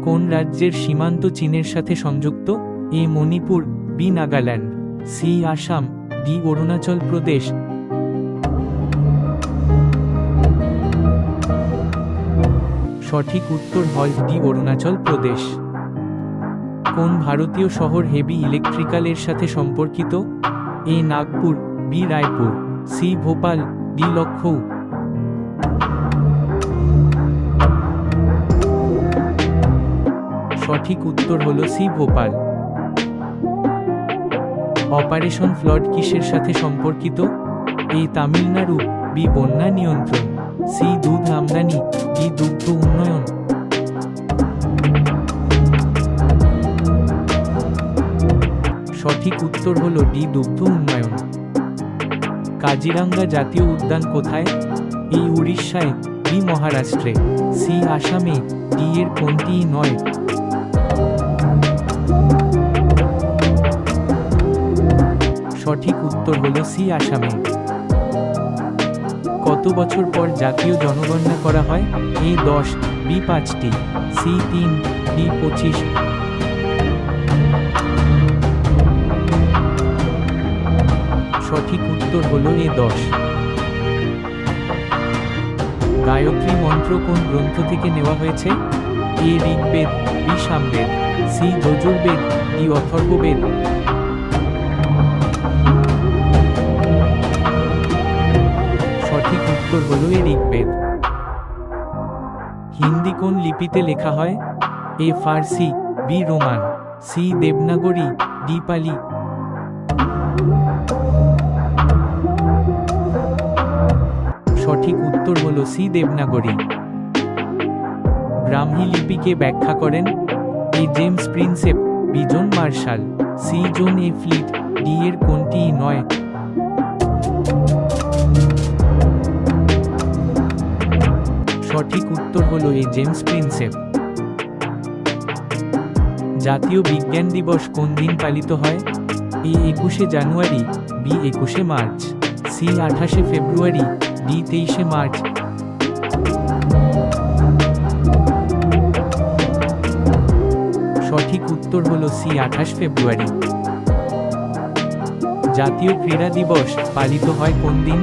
কোন রাজ্যের সীমান্ত চীনের সাথে সংযুক্ত? A Manipur, B Nagaland, C Assam, D Arunachal Pradesh. সঠিক উত্তর হল ডি অরুণাচল প্রদেশ। কোন ভারতীয় শহর হেভি ইলেকট্রিক্যাল এর সাথে সম্পর্কিত? A Nagpur, B Raipur, C Bhopal, D Lucknow. সঠিক উত্তর হল সি ভোপাল। অপারেশন ফ্লাড কিসের সাথে সম্পর্কিত? এ তামিলনাড়ু, বি বন্যা নিয়ন্ত্রণ, সি দুধ আমদানি, ডি দুগ্ধ উন্নয়ন। সঠিক উত্তর হল ডি দুগ্ধ উন্নয়ন। কাজিরাঙ্গা জাতীয় উদ্যান কোথায়? এ উড়িষ্যায়, বি মহারাষ্ট্রে, সি আসামে, ডি এর কোনটিই নয়। সঠিক উত্তর হল সি আসামে। কত বছর পর জাতীয় জনগণনা করা হয়? এ 10, বি 5টি, সি 3, ডি 25। সঠিক উত্তর হল এ 10। গায়ত্রী মন্ত্র কোন গ্রন্থ থেকে নেওয়া হয়েছে? A Rigveda, B Samaveda, C Yajurveda, D Atharvaveda. সঠিক উত্তর হল এ ঋগ্বেদ। হিন্দি কোন লিপিতে লেখা হয়? A Farsi, B Roman, C Devanagari, D Pali. সঠিক উত্তর হল সি দেবনাগরী। ব্রাহ্মী লিপিকে ব্যাখ্যা করেন? A James Prinsep, B John Marshall, C John A Fleet, D এর কোনটিই নয়। সঠিক উত্তর হল এ জেমস প্রিন্সেপ। জাতীয় বিজ্ঞান দিবস কোন দিন পালিত হয়? এ 21শে জানুয়ারি, বি 21শে মার্চ, সি 28শে ফেব্রুয়ারি, ডি 23শে মার্চ। সঠিক উত্তর হল সি 28 ফেব্রুয়ারি। জাতীয় ক্রীড়া দিবস পালিত হয় কোন দিন?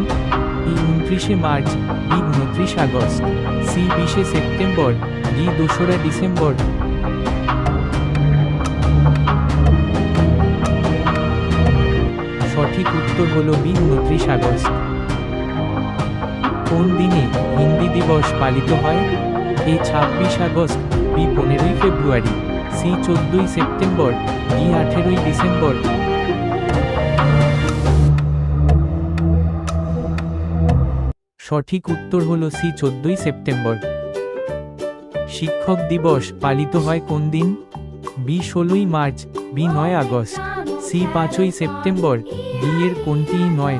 ই 29শে মার্চ, বি 29 আগস্ট, সি 20শে সেপ্টেম্বর, ডি 2রা ডিসেম্বর। সঠিক উত্তর হল বি 29 আগস্ট। কোন দিনে হিন্দি দিবস পালিত হয়? এ 26 আগস্ট, বি 15ই ফেব্রুয়ারি, সি 14ই সেপ্টেম্বর, ডি 18ই ডিসেম্বর। সঠিক উত্তর হল সি 14ই সেপ্টেম্বর। শিক্ষক দিবস পালিত হয় কোন দিন? বি 16ই মার্চ, বি 9 আগস্ট, সি 5ই সেপ্টেম্বর, ডি এর কোনটিই নয়।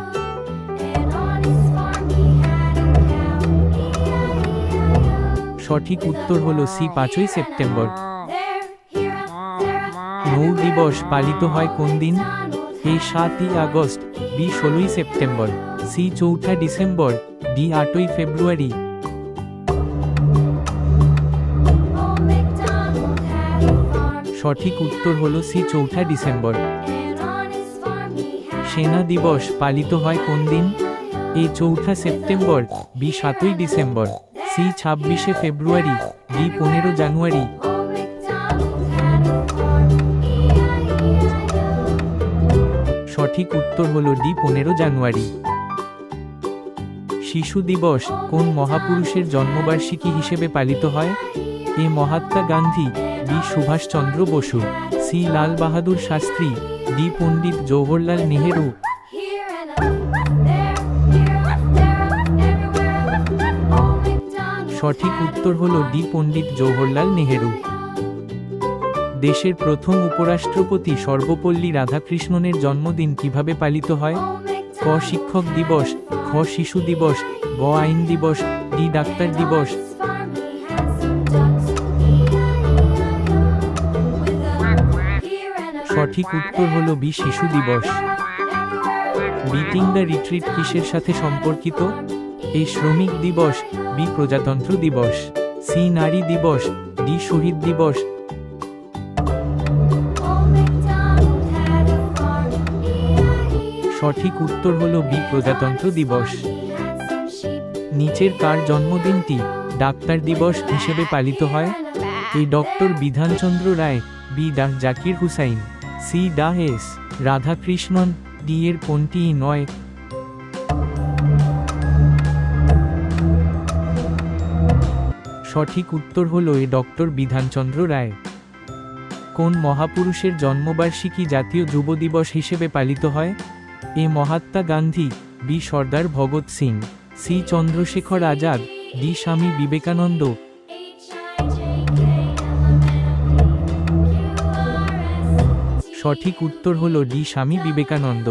সঠিক উত্তর হল সি 5ই সেপ্টেম্বর। নৌ দিবস পালিত হয় কোন দিন? এ 7ই আগস্ট, বি 16ই সেপ্টেম্বর, সি 4ঠা ডিসেম্বর, ডি 8ই ফেব্রুয়ারি। সঠিক উত্তর হল সি 4ঠা ডিসেম্বর। সেনা দিবস পালিত হয় কোন দিন? এ 4ঠা সেপ্টেম্বর, বি 7ই ডিসেম্বর, সি 26শে ফেব্রুয়ারি, ডি 15 জানুয়ারি। সঠিক উত্তর হল ডি 15 জানুয়ারি। শিশু দিবস কোন মহাপুরুষের জন্মবার্ষিকী হিসেবে পালিত হয়? এ Mahatma Gandhi, B Subhash Chandra Basu, C Lal Bahadur Shastri, D Pandit Jawaharlal Nehru. সঠিক উত্তর হল ডি পণ্ডিত জওহরলাল নেহেরু। দেশের প্রথম উপরাষ্ট্রপতি সর্বপল্লী রাধাকৃষ্ণনের জন্মদিন কিভাবে পালিত হয়? ক শিক্ষক দিবস, খ শিশু দিবস, গ আইন দিবস, ডি ডাক্তার দিবস। সঠিক উত্তর হল বি শিশু দিবস। বিটিং দ্য রিট্রিট কিসের সাথে সম্পর্কিত? এ শ্রমিক দিবস, বি প্রজাতন্ত্র দিবস, সি নারী দিবস, ডি শহীদ দিবস। সঠিক উত্তর হল বি প্রজাতন্ত্র দিবস। নিচের কার জন্মদিনটি ডাক্তার দিবস হিসেবে পালিত হয়? A doctor Bidhan Chandra Roy, B ডাঃ জাকির হুসাইন, সি ডাঃ এস রাধাকৃষ্ণন, ডি এর কোনটি নয়? সঠিক উত্তর হল এ ডক্টর বিধানচন্দ্র রায়। কোন মহাপুরুষের জন্মবার্ষিকী জাতীয় যুব দিবস হিসেবে পালিত হয়? এ Mahatma Gandhi, B Sardar Bhagat Singh, C Chandrashekhar Azad, D Swami Vivekananda. সঠিক উত্তর হল ডি স্বামী বিবেকানন্দ।